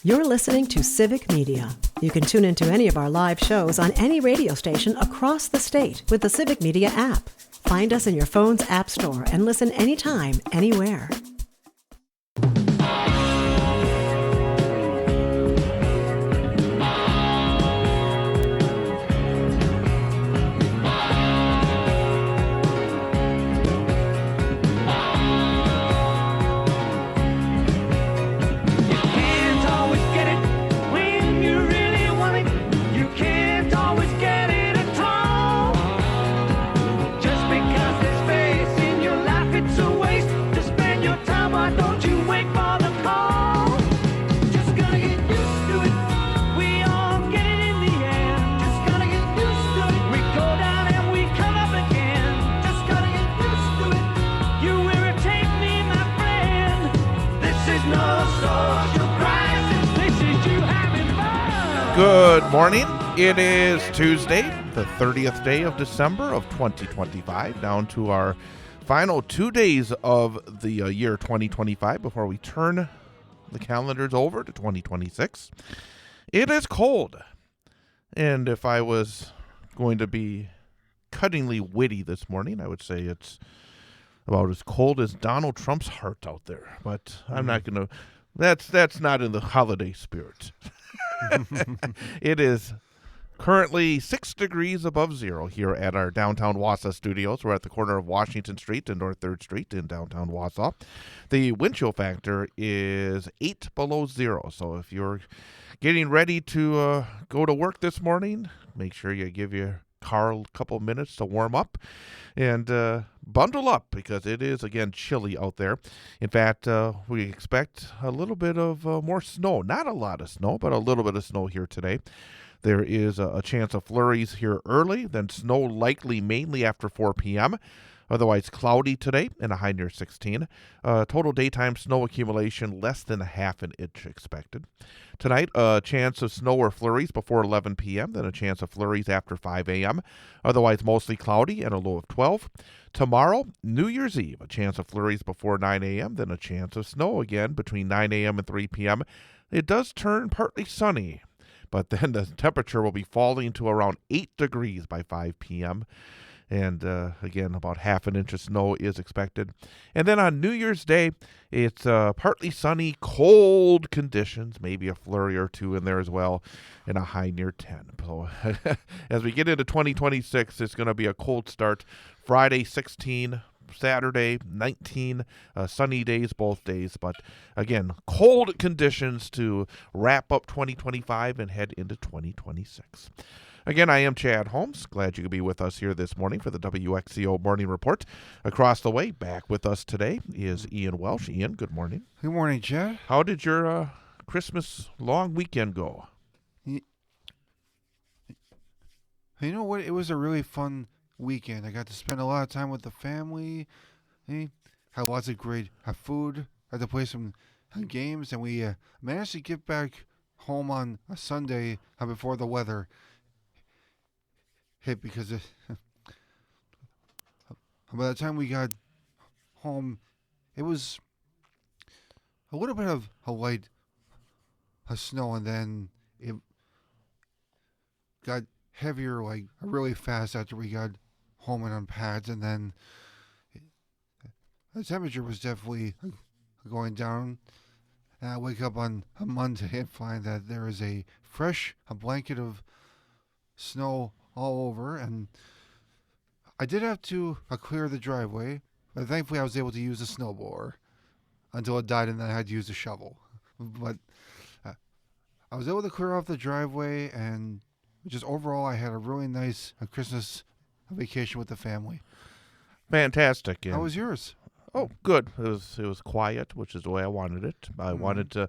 You're listening to Civic Media. You can tune into any of our live shows on any radio station across the state with the Civic Media app. Find us in your phone's app store and listen anytime, anywhere. Good morning. It is Tuesday, the 30th day of December of 2025, down to our final 2 days of the year 2025 before we turn the calendars over to 2026. It is cold. And if I was going to be cuttingly witty this morning, I would say it's about as cold as Donald Trump's heart out there. But I'm not going to, that's not in the holiday spirit. It is currently 6 degrees above zero here at our downtown Wausau studios. We're at the corner of Washington Street and North 3rd Street in downtown Wausau. The wind chill factor is 8 below zero. So if you're getting ready to go to work this morning, make sure you give your car a couple minutes to warm up and bundle up because it is, again, chilly out there. In fact, we expect a little bit of more snow. Not a lot of snow, but a little bit of snow here today. There is a chance of flurries here early, then snow likely mainly after 4 p.m., Otherwise cloudy today and a high near 16. Total daytime snow accumulation less than a half an inch expected. Tonight, a chance of snow or flurries before 11 p.m., then a chance of flurries after 5 a.m. Otherwise mostly cloudy and a low of 12. Tomorrow, New Year's Eve, a chance of flurries before 9 a.m., then a chance of snow again between 9 a.m. and 3 p.m. It does turn partly sunny, but then the temperature will be falling to around 8 degrees by 5 p.m., and again, about half an inch of snow is expected. And then on New Year's Day, it's partly sunny, cold conditions, maybe a flurry or two in there as well, and a high near 10. So as we get into 2026, it's going to be a cold start. Friday, 16, Saturday, 19, sunny days both days. But again, cold conditions to wrap up 2025 and head into 2026. Again, I am Chad Holmes. Glad you could be with us here this morning for the WXCO Morning Report. Across the way, back with us today is Ian Welsh. Ian, good morning. Good morning, Chad. How did your Christmas long weekend go? You know what? It was a really fun weekend. I got to spend a lot of time with the family. Had lots of great food. Had to play some games, and we managed to get back home on a Sunday before the weather hit, because by the time we got home, it was a little bit of a light snow, and then it got heavier like really fast after we got home and unpacked, and then the temperature was definitely going down. And I wake up on a Monday and find that there is a blanket of snow all over, and I did have to clear the driveway, but thankfully I was able to use a snowblower until it died, and then I had to use a shovel. But I was able to clear off the driveway, and just overall I had a really nice Christmas vacation with the family. Fantastic. How was yours? Oh, good. It was quiet, which is the way I wanted it. I wanted to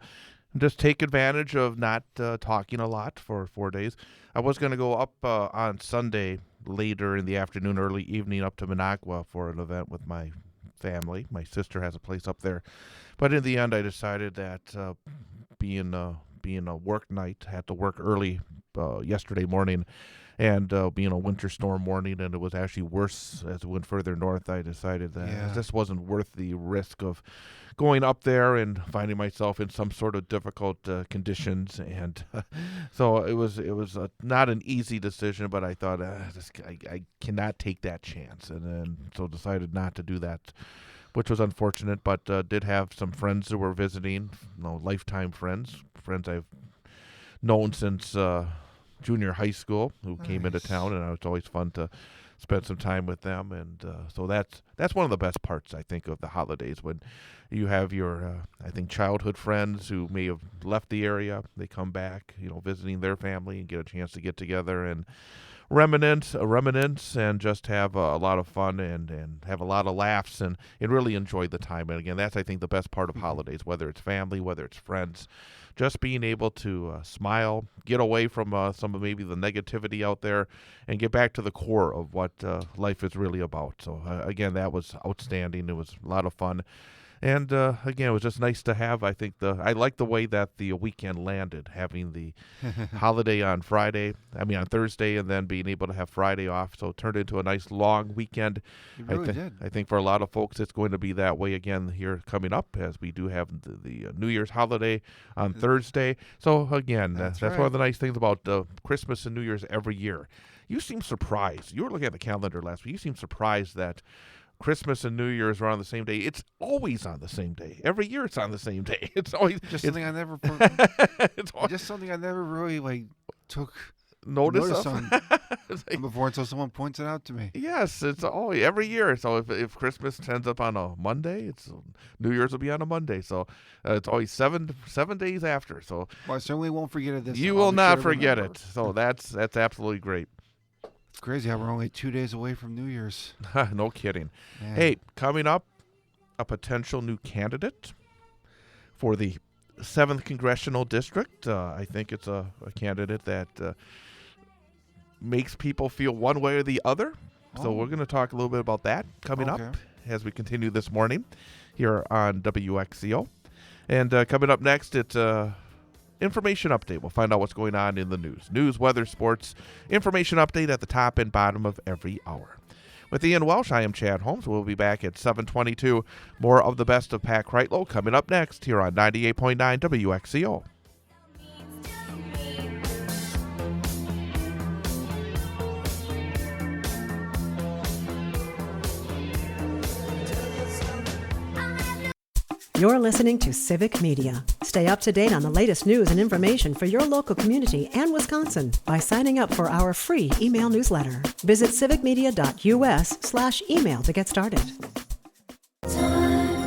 just take advantage of not talking a lot for 4 days. I was going to go up on Sunday later in the afternoon, early evening, up to Managua for an event with my family. My sister has a place up there. But in the end, I decided that being a work night, had to work early yesterday morning, and being a winter storm warning, and it was actually worse as it went further north. I decided that this wasn't worth the risk of going up there and finding myself in some sort of difficult conditions, and so it was not an easy decision, but I thought I cannot take that chance, and then so decided not to do that, which was unfortunate, but did have some friends who were visiting, lifetime friends I've known since junior high school, who came into town, and it's always fun to spend some time with them, and so that's one of the best parts, I think, of the holidays, when you have your I think childhood friends who may have left the area, they come back, visiting their family and get a chance to get together and reminisce and just have a lot of fun and have a lot of laughs and really enjoy the time. And again, that's, I think, the best part of holidays, whether it's family, whether it's friends, just being able to smile, get away from some of maybe the negativity out there, and get back to the core of what life is really about. So again, that was outstanding. It was a lot of fun. And again, it was just nice to have, I think, I like the way that the weekend landed, having the holiday on Thursday, and then being able to have Friday off. So it turned into a nice long weekend. It really did. I think for a lot of folks, it's going to be that way again here coming up, as we do have the New Year's holiday on Thursday. So again, that's right. One of the nice things about Christmas and New Year's every year. You seem surprised. You were looking at the calendar last week. You seem surprised that Christmas and New Year's are on the same day. It's always on the same day. Every year it's on the same day. It's always something I never really took notice on before, until someone points it out to me. Yes, it's always every year. So if Christmas ends up on a Monday, New Year's will be on a Monday. So it's always seven days after. So I certainly won't forget it this time. You will not forget it. So that's absolutely great. It's crazy how we're only 2 days away from New Year's. No kidding. Man. Hey, coming up, a potential new candidate for the 7th Congressional District. I think it's a candidate that makes people feel one way or the other. So we're going to talk a little bit about that coming up as we continue this morning here on WXCO. And coming up next, it's information update. We'll find out what's going on in the news, weather, sports, information update at the top and bottom of every hour. With Ian Welsh, I am Chad Holmes. We'll be back at 7:22. More of the best of Pat Kreitlow coming up next here on 98.9 WXCO. You're listening to Civic Media. Stay up to date on the latest news and information for your local community and Wisconsin by signing up for our free email newsletter. Visit civicmedia.us/email to get started. Time.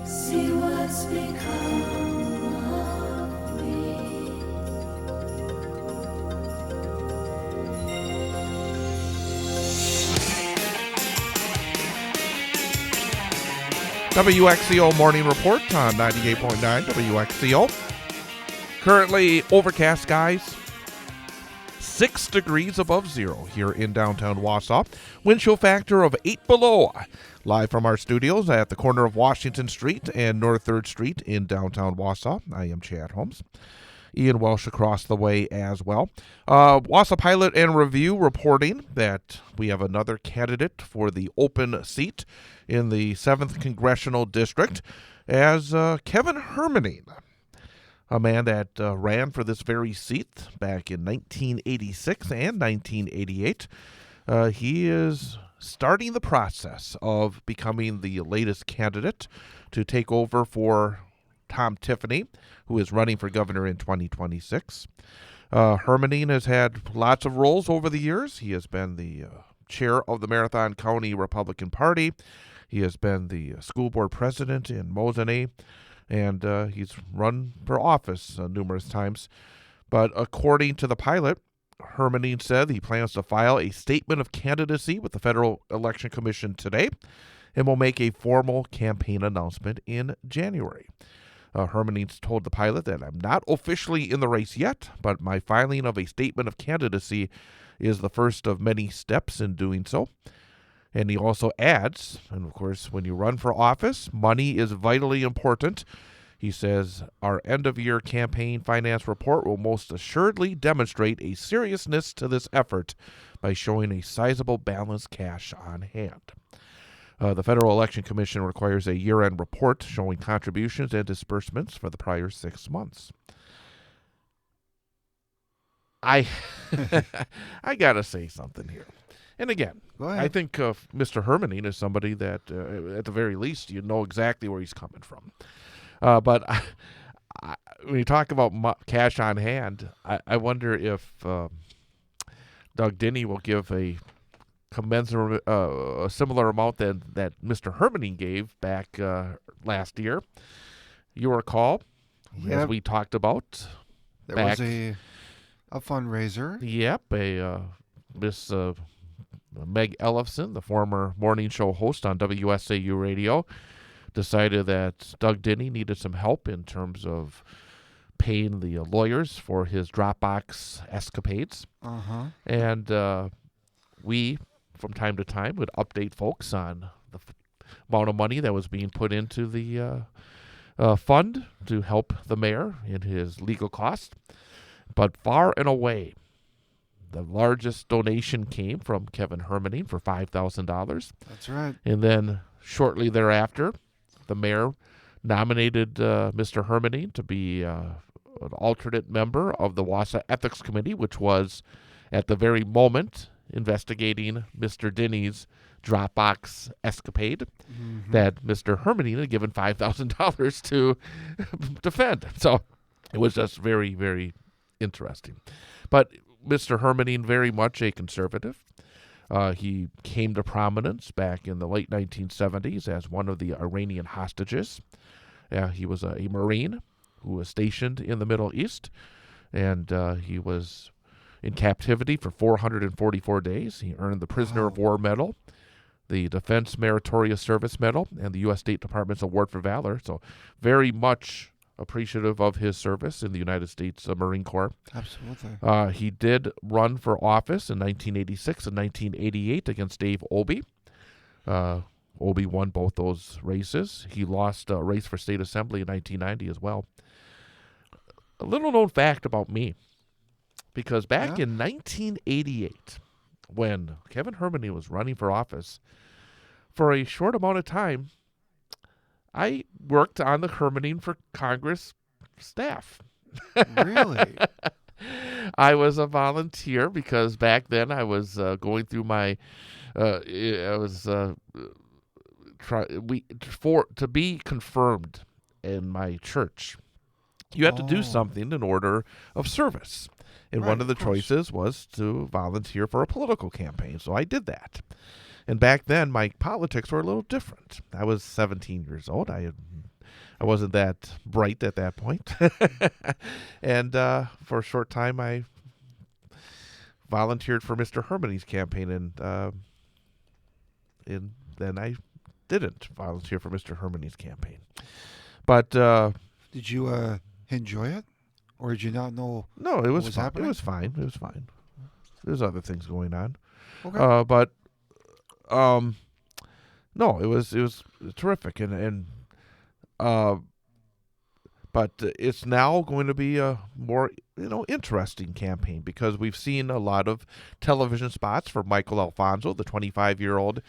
See what's become of me. WXCO Morning Report on 98.9 WXCO. Currently overcast skies, 6 degrees above zero here in downtown Wausau. Wind chill factor of 8 below. Live from our studios at the corner of Washington Street and North 3rd Street in downtown Wausau. I am Chad Holmes. Ian Welsh across the way as well. Wausau Pilot and Review reporting that we have another candidate for the open seat in the 7th Congressional District as Kevin Hermening, a man that ran for this very seat back in 1986 and 1988. He is starting the process of becoming the latest candidate to take over for Tom Tiffany, who is running for governor in 2026. Hermening has had lots of roles over the years. He has been the chair of the Marathon County Republican Party. He has been the school board president in Mosinee, and he's run for office numerous times. But according to the Pilot, Hermening said he plans to file a statement of candidacy with the Federal Election Commission today and will make a formal campaign announcement in January. Hermening's told the Pilot that I'm not officially in the race yet, but my filing of a statement of candidacy is the first of many steps in doing so. And he also adds, and of course, when you run for office, money is vitally important. He says, our end-of-year campaign finance report will most assuredly demonstrate a seriousness to this effort by showing a sizable balanced cash on hand. The Federal Election Commission requires a year-end report showing contributions and disbursements for the prior 6 months. I got to say something here. And again, I think Mr. Hermening is somebody that, at the very least, you know exactly where he's coming from. But when you talk about cash on hand, I wonder if Doug Dinny will give a commensurate, a similar amount that Mr. Hermening gave back last year. You recall, as we talked about, there was a fundraiser. Yep, Miss Meg Ellefson, the former morning show host on WSAU Radio, decided that Doug Dinny needed some help in terms of paying the lawyers for his Dropbox escapades. And we, from time to time, would update folks on the amount of money that was being put into the fund to help the mayor in his legal costs. But far and away, the largest donation came from Kevin Hermening for $5,000. That's right. And then shortly thereafter, the mayor nominated Mr. Hermening to be an alternate member of the Wausau Ethics Committee, which was, at the very moment, investigating Mr. Dinny's Dropbox escapade that Mr. Hermening had given $5,000 to defend. So it was just very, very interesting. But Mr. Hermening, very much a conservative. He came to prominence back in the late 1970s as one of the Iranian hostages. He was a Marine who was stationed in the Middle East, and he was in captivity for 444 days. He earned the Prisoner of War Medal, the Defense Meritorious Service Medal, and the U.S. State Department's Award for Valor. So very much appreciative of his service in the United States Marine Corps. Absolutely. He did run for office in 1986 and 1988 against Dave Obey. Obey won both those races. He lost a race for state assembly in 1990 as well. A little known fact about me, because back in 1988, when Kevin Hermening was running for office, for a short amount of time, I worked on the Hermening for Congress staff. Really? I was a volunteer because back then I was going through my, to be confirmed in my church, you had to do something in order of service. And one of the choices was to volunteer for a political campaign. So I did that. And back then, my politics were a little different. I was 17 years old. I wasn't that bright at that point. And for a short time, I volunteered for Mr. Hermening's campaign. And then I didn't volunteer for Mr. Hermening's campaign. But did you enjoy it? Or did you not know? No, it was fine. Happening? It was fine. It was fine. There's other things going on. Okay. But no, it was terrific, but it's now going to be a more interesting campaign because we've seen a lot of television spots for Michael Alfonso, the 25-year-old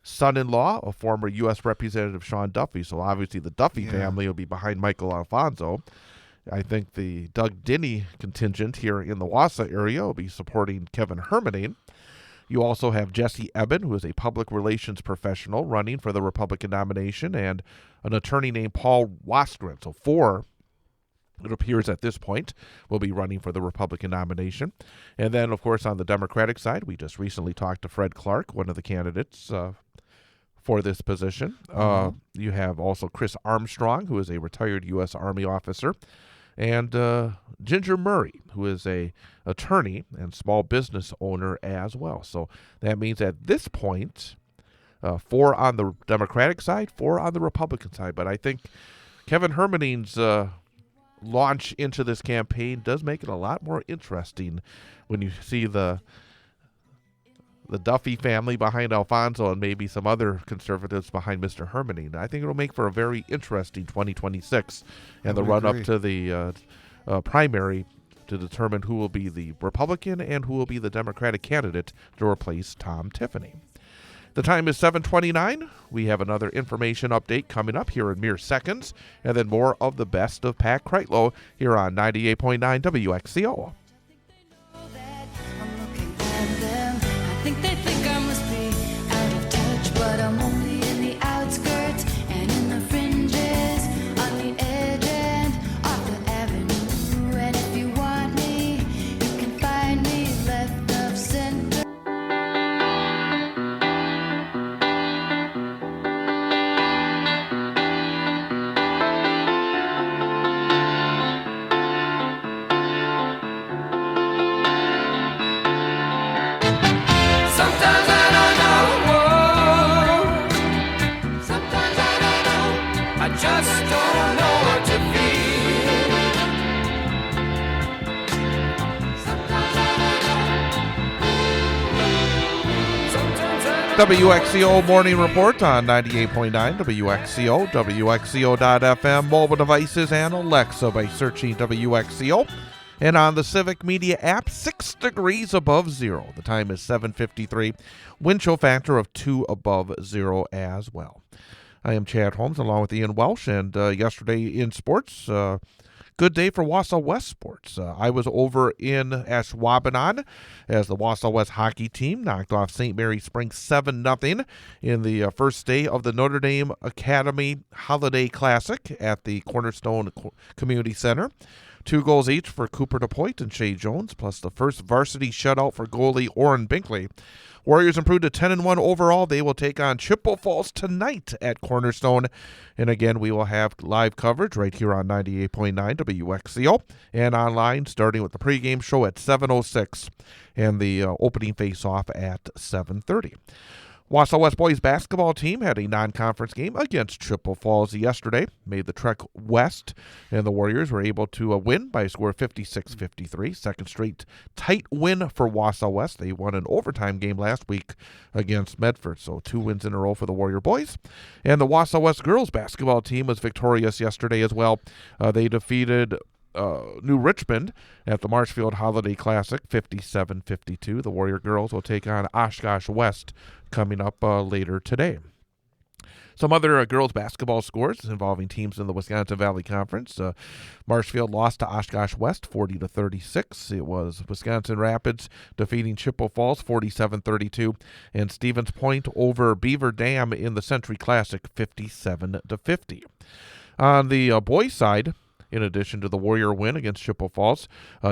son-in-law of former U.S. Representative Sean Duffy. So obviously the Duffy family will be behind Michael Alfonso. I think the Doug Dinny contingent here in the Wausau area will be supporting Kevin Hermening. You also have Jesse Eben, who is a public relations professional running for the Republican nomination, and an attorney named Paul Waskren. So 4, it appears at this point, will be running for the Republican nomination. And then, of course, on the Democratic side, we just recently talked to Fred Clark, one of the candidates for this position. You have also Chris Armstrong, who is a retired U.S. Army officer, and Ginger Murray, who is a attorney and small business owner as well. So that means at this point, 4 on the Democratic side, 4 on the Republican side. But I think Kevin Hermening's launch into this campaign does make it a lot more interesting when you see the the Duffy family behind Alfonso and maybe some other conservatives behind Mr. Hermening. I think it'll make for a very interesting 2026 and the run-up to the primary to determine who will be the Republican and who will be the Democratic candidate to replace Tom Tiffany. The time is 7:29. We have another information update coming up here in mere seconds, and then more of the best of Pat Kreitlow here on 98.9 WXCO. I think they think I must be out of touch, but I'm only in the outskirts and in the fringes, on the edge end of the avenue. And if you want me, you can find me left of center. Sometimes I don't know. Sometimes I don't know. I just don't know what to feel. Sometimes I don't know. Sometimes I don't know. WXCO Morning Report on 98.9 WXCO, WXCO.FM, mobile devices, and Alexa by searching WXCO. And on the Civic Media app, 6 degrees above zero. The time is 7:53. Wind chill factor of 2 above zero as well. I am Chad Holmes along with Ian Welsh. And yesterday in sports, good day for Wausau West sports. I was over in Ashwaubenon as the Wausau West hockey team knocked off St. Mary Springs 7-0 in the first day of the Notre Dame Academy Holiday Classic at the Cornerstone Community Center. 2 goals each for Cooper DePoit and Shea Jones, plus the first varsity shutout for goalie Orrin Binkley. Warriors improved to 10-1 overall. They will take on Chippewa Falls tonight at Cornerstone. And again, we will have live coverage right here on 98.9 WXCO and online starting with the pregame show at 7:06 and the opening face-off at 7:30. Wausau West boys basketball team had a non-conference game against Chippewa Falls yesterday, made the trek west, and the Warriors were able to win by a score of 56-53. Second straight tight win for Wausau West. They won an overtime game last week against Medford, so 2 wins in a row for the Warrior boys. And the Wausau West girls basketball team was victorious yesterday as well. They defeated New Richmond at the Marshfield Holiday Classic, 57-52. The Warrior girls will take on Oshkosh West coming up later today. Some other girls basketball scores involving teams in the Wisconsin Valley Conference. Marshfield lost to Oshkosh West 40-36. It was Wisconsin Rapids defeating Chippewa Falls 47-32, and Stevens Point over Beaver Dam in the Century Classic 57-50. On the boys' side, in addition to the Warrior win against Chippewa Falls,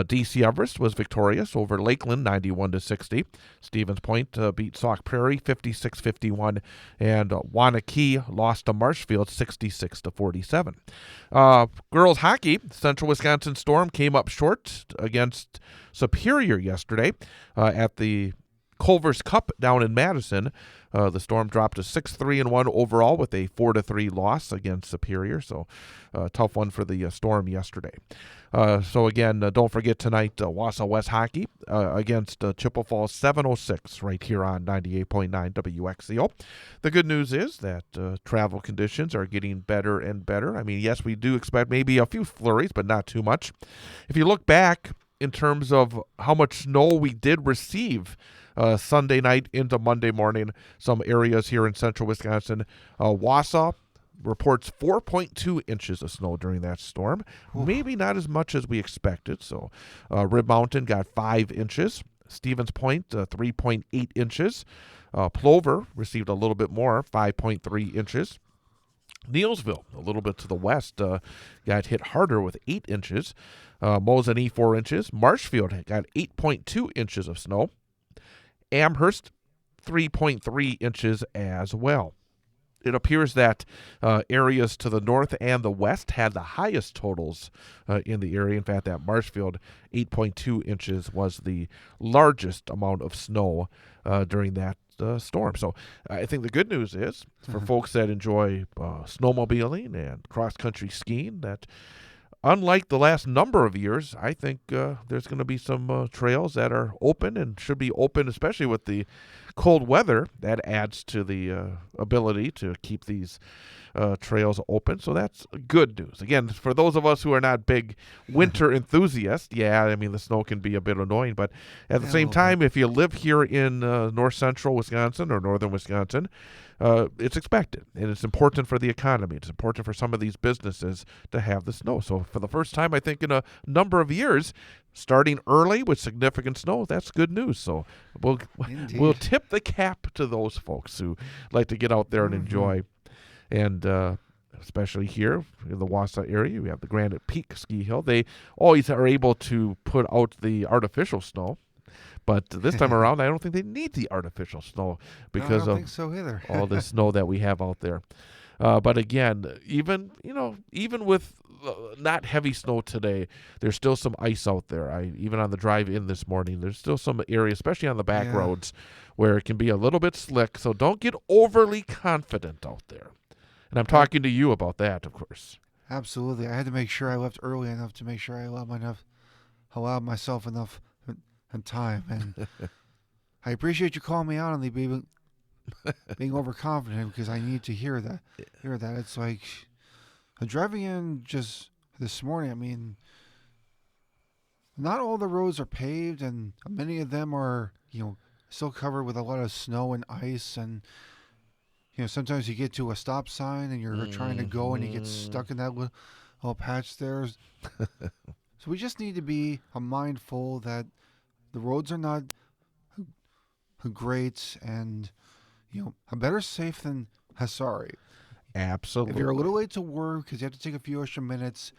D.C. Everest was victorious over Lakeland 91-60. Stevens Point beat Sauk Prairie 56-51, and Wanakee lost to Marshfield 66-47. Girls hockey, Central Wisconsin Storm came up short against Superior yesterday at the Culver's Cup down in Madison. The Storm dropped to 6-3-1 overall with a 4-3 loss against Superior. So tough one for the Storm yesterday. So again, don't forget tonight, Wausau West hockey against Chippewa Falls 7:06 right here on 98.9 WXCO. The good news is that travel conditions are getting better and better. I mean, yes, we do expect maybe a few flurries, but not too much. If you look back in terms of how much snow we did receive Sunday night into Monday morning, some areas here in central Wisconsin. Wausau reports 4.2 inches of snow during that storm. Ooh. Maybe not as much as we expected. So Rib Mountain got 5 inches. Stevens Point, 3.8 inches. Plover received a little bit more, 5.3 inches. Neilsville, a little bit to the west, got hit harder with 8 inches. Mosinee, 4 inches. Marshfield got 8.2 inches of snow. Amherst, 3.3 inches as well. It appears that areas to the north and the west had the highest totals in the area. In fact, at Marshfield, 8.2 inches was the largest amount of snow during that storm. So I think the good news is for folks that enjoy snowmobiling and cross-country skiing that unlike the last number of years, I think there's going to be some trails that are open and should be open, especially with the cold weather, that adds to the ability to keep these trails open. So that's good news. Again, for those of us who are not big winter enthusiasts, I mean, the snow can be a bit annoying, but at the same time, if you live here in north central Wisconsin or northern Wisconsin, it's expected, and it's important for the economy. It's important for some of these businesses to have the snow. So for the first time, I think in a number of years, starting early with significant snow, that's good news. So we'll tip the cap to those folks who like to get out there and enjoy. And especially here in the Wausau area, we have the Granite Peak Ski Hill. They always are able to put out the artificial snow. But this time around, I don't think they need the artificial snow because of think so either. all the snow that we have out there. But again, even with not heavy snow today, there's still some ice out there. Even on the drive in this morning, there's still some areas, especially on the back roads, where it can be a little bit slick. So don't get overly confident out there. And I'm talking to you about that, of course. Absolutely. I had to make sure I left early enough to make sure I allowed myself enough time. And I appreciate you calling me out on the being overconfident, because I need to hear that. It's like driving in just this morning. I mean, not all the roads are paved, and many of them are, still covered with a lot of snow and ice. And sometimes you get to a stop sign and you're trying to go and you get stuck in that little patch there. So we just need to be mindful that the roads are not great, and better safe than sorry. Absolutely. If you're a little late to work because you have to take a few extra minutes,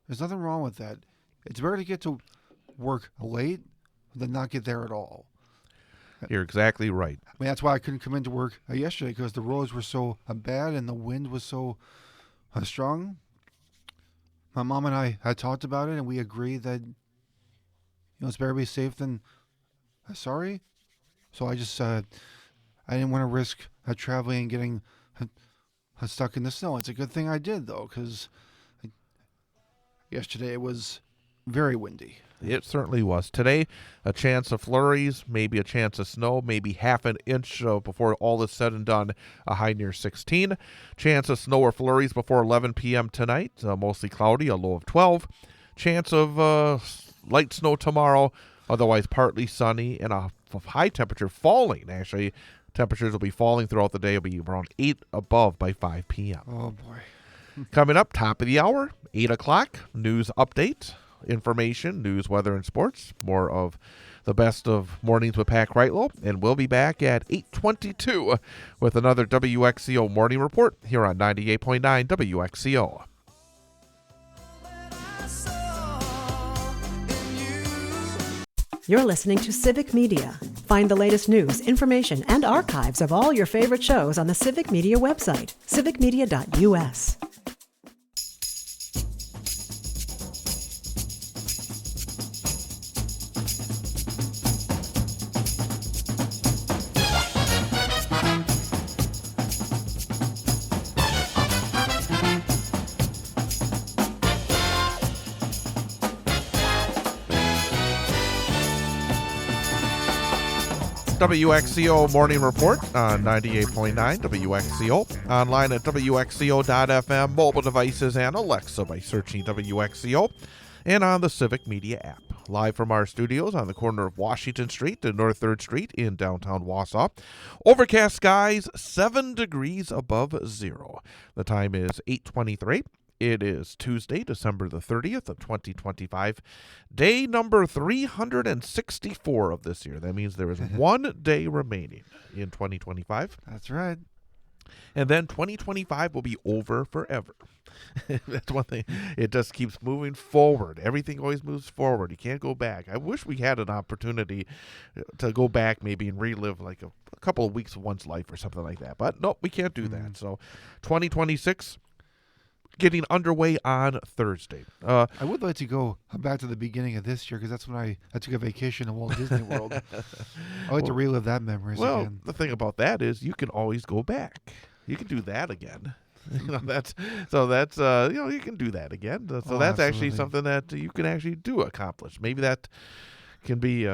there's nothing wrong with that. It's better to get to work late than not get there at all. You're exactly right. I mean, that's why I couldn't come into work yesterday, because the roads were so bad and the wind was so strong. My mom and I had talked about it, and we agreed that it's better to be safe than sorry. So I just I didn't want to risk traveling and getting stuck in the snow. It's a good thing I did, though, because yesterday it was very windy. It certainly was. Today, a chance of flurries, maybe a chance of snow, maybe half an inch before all is said and done, a high near 16. Chance of snow or flurries before 11 p.m. tonight, mostly cloudy, a low of 12. Chance of light snow tomorrow, otherwise partly sunny, and a high temperature falling. Actually, temperatures will be falling throughout the day. It'll be around 8 above by 5 p.m. Oh, boy. Coming up, top of the hour, 8 o'clock, news update. Information, news, weather, and sports. More of the best of Mornings with Pat Kreitlow, and we'll be back at 8:22 with another WXCO Morning Report here on 98.9 WXCO. You're listening to Civic Media. Find the latest news, information, and archives of all your favorite shows on the Civic Media website, civicmedia.us. WXCO Morning Report on 98.9 WXCO. Online at WXCO.FM, mobile devices, and Alexa by searching WXCO. And on the Civic Media app. Live from our studios on the corner of Washington Street and North 3rd Street in downtown Wausau. Overcast skies, 7 degrees above zero. The time is 8:23. It is Tuesday, December the 30th of 2025, day number 364 of this year. That means there is 1 day remaining in 2025. That's right. And then 2025 will be over forever. That's one thing. It just keeps moving forward. Everything always moves forward. You can't go back. I wish we had an opportunity to go back maybe and relive like a couple of weeks of one's life or something like that. But no, we can't do that. So 2026... getting underway on Thursday. I would like to go back to the beginning of this year, because that's when I took a vacation in Walt Disney World. I like to relive that memories again. The thing about that is you can always go back. You can do that again. You can do that again. So that's actually absolutely. something that you can actually accomplish. Maybe that can be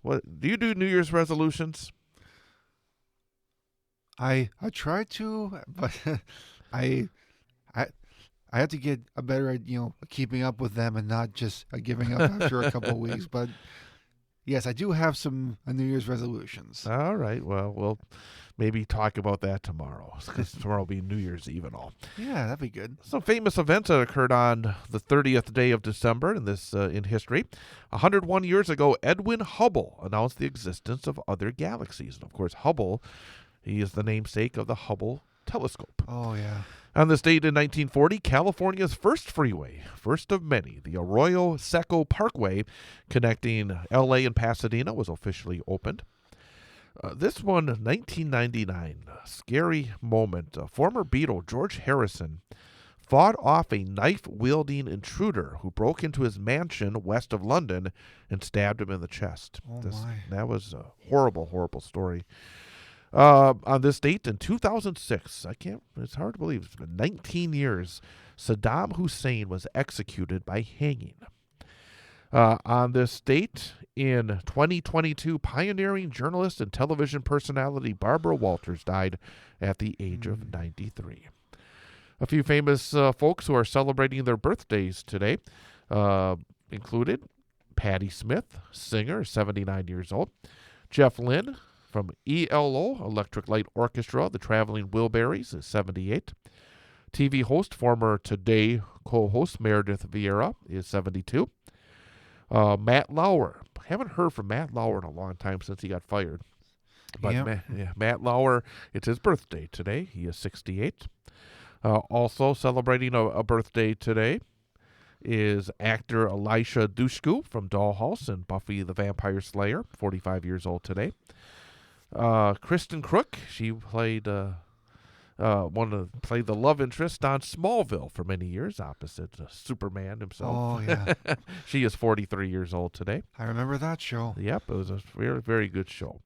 what do you do New Year's resolutions? I try to, but I have to get a better at keeping up with them and not just giving up after a couple of weeks. But yes, I do have some New Year's resolutions. All right. Well, we'll maybe talk about that tomorrow, because tomorrow will be New Year's Eve and all. Yeah, that'd be good. Some famous events that occurred on the 30th day of December in history. 101 years ago, Edwin Hubble announced the existence of other galaxies. And of course, Hubble, he is the namesake of the Hubble telescope. Oh, yeah. On this date in 1940, California's first freeway, first of many, the Arroyo Seco Parkway connecting L.A. and Pasadena, was officially opened. This one, 1999, scary moment. Former Beatle George Harrison fought off a knife-wielding intruder who broke into his mansion west of London and stabbed him in the chest. Oh, That was a horrible, horrible story. On this date in 2006, it's hard to believe, it's been 19 years, Saddam Hussein was executed by hanging. On this date in 2022, pioneering journalist and television personality Barbara Walters died at the age of 93. A few famous folks who are celebrating their birthdays today included Patti Smith, singer, 79 years old, Jeff Lynne, from ELO, Electric Light Orchestra, the Traveling Wilburys, is 78. TV host, former Today co-host Meredith Vieira, is 72. Matt Lauer. Haven't heard from Matt Lauer in a long time since he got fired. But Yep. Matt Lauer, it's his birthday today. He is 68. Also celebrating a birthday today is actor Elisha Dushku from Dollhouse and Buffy the Vampire Slayer, 45 years old today. Kristen Crook, she played the love interest on Smallville for many years, opposite Superman himself. Oh, yeah. She is 43 years old today. I remember that show. Yep, it was a very, very good show.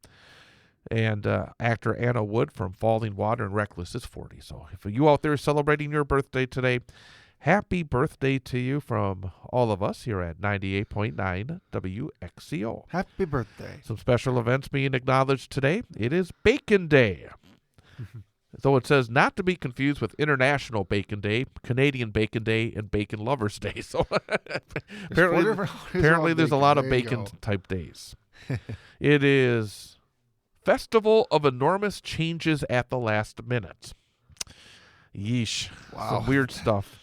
And actor Anna Wood from Falling Water and Reckless is 40. So if you out there celebrating your birthday today, happy birthday to you from all of us here at 98.9 WXCO. Happy birthday. Some special events being acknowledged today. It is Bacon Day. Though it says not to be confused with International Bacon Day, Canadian Bacon Day, and Bacon Lovers Day. So apparently there's a lot of bacon-type days. It is Festival of Enormous Changes at the Last Minute. Yeesh. Wow. Some weird stuff.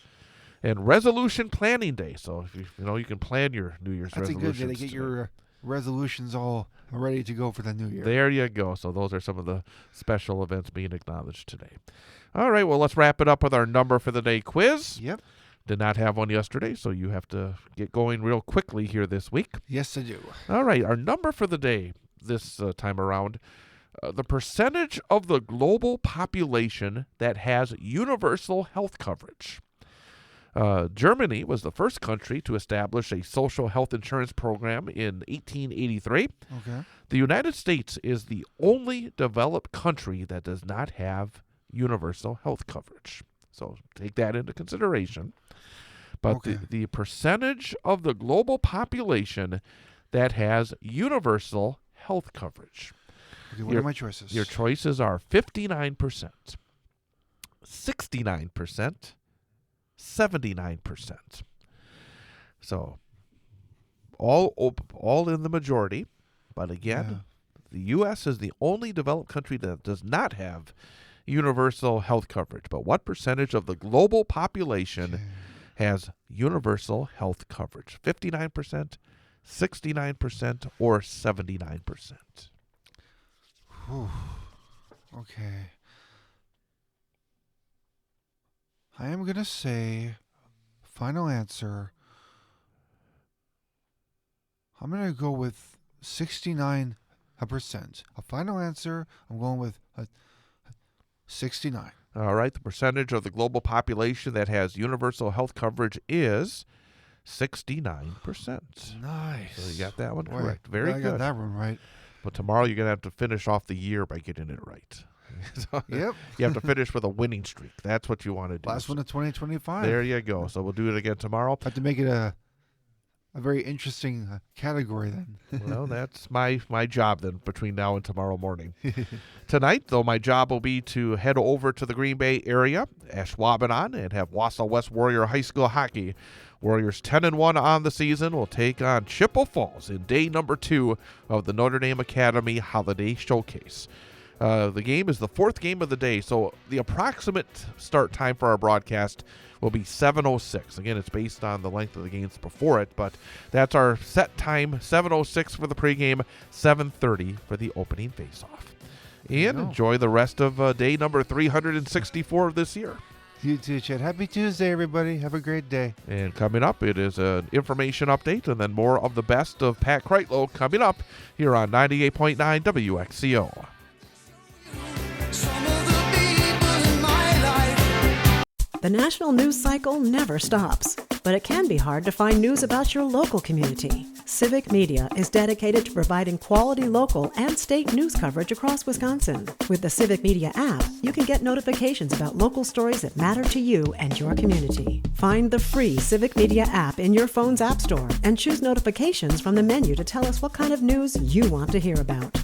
And Resolution Planning Day. So if you can plan your New Year's That's a resolutions. good day to get your resolutions all ready to go for the new year. There you go. So those are some of the special events being acknowledged today. All right, well, let's wrap it up with our number for the day quiz. Yep. Did not have one yesterday, so you have to get going real quickly here this week. Yes, I do. All right, our number for the day this time around, the percentage of the global population that has universal health coverage. Germany was the first country to establish a social health insurance program in 1883. Okay. The United States is the only developed country that does not have universal health coverage. So take that into consideration. But Okay. the percentage of the global population that has universal health coverage. Okay, what are my choices? Your choices are 59%, 69%, 79%. So all in the majority, but again, the U.S. is the only developed country that does not have universal health coverage. But what percentage of the global population has universal health coverage? 59%, 69%, or 79%? Whew. Okay. I am going to say, final answer, I'm going to go with 69%. A final answer, I'm going with 69. All right, the percentage of the global population that has universal health coverage is 69%. Nice. So you got that one Boy, correct. Very I good. got that one right. But tomorrow you're going to have to finish off the year by getting it right. So Yep. You have to finish with a winning streak. That's what you want to do. Last one of 2025. There you go. So we'll do it again tomorrow. Have to make it a a very interesting category then. Well, that's my job then between now and tomorrow morning. Tonight, though, my job will be to head over to the Green Bay area, Ashwaubenon, and have Wausau West Warrior High School hockey. Warriors 10-1 on the season will take on Chippewa Falls in day number 2 of the Notre Dame Academy Holiday Showcase. The game is the 4th game of the day, so the approximate start time for our broadcast will be 7:06. Again, it's based on the length of the games before it, but that's our set time, 7:06 for the pregame, 7:30 for the opening faceoff. And enjoy the rest of day number 364 of this year. You too, Chad. Happy Tuesday, everybody. Have a great day. And coming up, it is an information update and then more of the best of Pat Kreitlow coming up here on 98.9 WXCO. Some of the people in my life. The national news cycle never stops, but it can be hard to find news about your local community. Civic Media is dedicated to providing quality local and state news coverage across Wisconsin. With the Civic Media app, you can get notifications about local stories that matter to you and your community. Find the free Civic Media app in your phone's app store and choose notifications from the menu to tell us what kind of news you want to hear about.